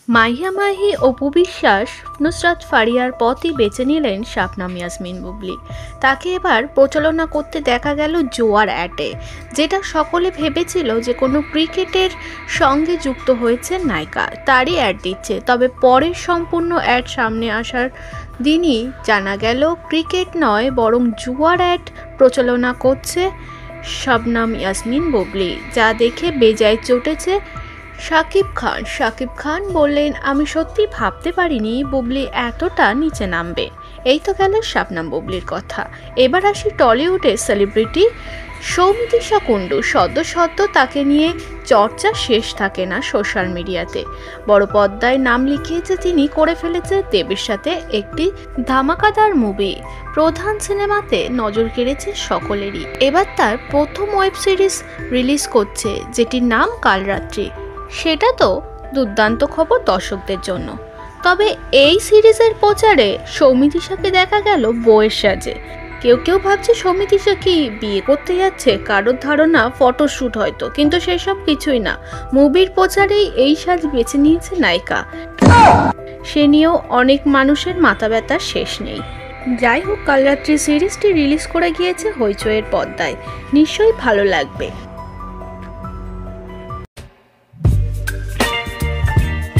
মাহিয়া মাহি, অপু বিশ্বাস, নুসরাত ফারিয়ার পথই বেছে নিলেন শাবনাম ইয়াসমিন বুবলি। তাকে এবার প্রচারণা করতে দেখা গেল জোয়ার অ্যাডে, যেটা সকলে ভেবেছিল যে কোনো ক্রিকেটের সঙ্গে যুক্ত হয়েছে নায়িকা, তারই অ্যাড দিচ্ছে। তবে পরের সম্পূর্ণ অ্যাড সামনে আসার দিনই জানা গেল ক্রিকেট নয় বরং জুয়ার অ্যাড প্রচারণা করছে শাবনাম ইয়াসমিন বুবলি, যা দেখে বেজায় চটেছে শাকিব খান বললেন, আমি সত্যি ভাবতে পারিনি বুবলি এতটা নিচে নামবে। এই তো গেল শাবনাম বুবলির কথা। এবার আসি টলিউডের সেলিব্রিটি সৌমিত্রিষা কুণ্ডু। সদ্য তাকে নিয়ে চর্চা শেষ থাকে না সোশ্যাল মিডিয়াতে। বড় পর্দায় নাম লিখিয়েছে তিনি, করে ফেলেছে দেবের সাথে একটি ধামাকাদার মুভি। প্রধান সিনেমাতে নজর কেড়েছে সকলেরই। এবার তার প্রথম ওয়েব সিরিজ রিলিজ করছে, যেটির নাম কালরাত্রি। সেটা তো দুর্দান্ত খবর দর্শকদের জন্য। তবে এই সিরিজের প্রচারে সৌমিত্রিষাকে দেখা গেল বউয়ের সাজে। কেউ ভাবছে সৌমিত্রিষা কি বিয়ে করতে যাচ্ছে, কারোর ধারণা ফটোশ্যুট হয়তো, কিন্তু সেসব কিছুই না। মুভির প্রচারেই এই সাজ বেছে নিয়েছে নায়িকা। সে নিয়েও অনেক মানুষের মাথা ব্যথার শেষ নেই। যাই হোক, কালরাত্রি সিরিজটি রিলিজ করে গিয়েছে হইচইয়ের পর্দায়, নিশ্চয়ই ভালো লাগবে।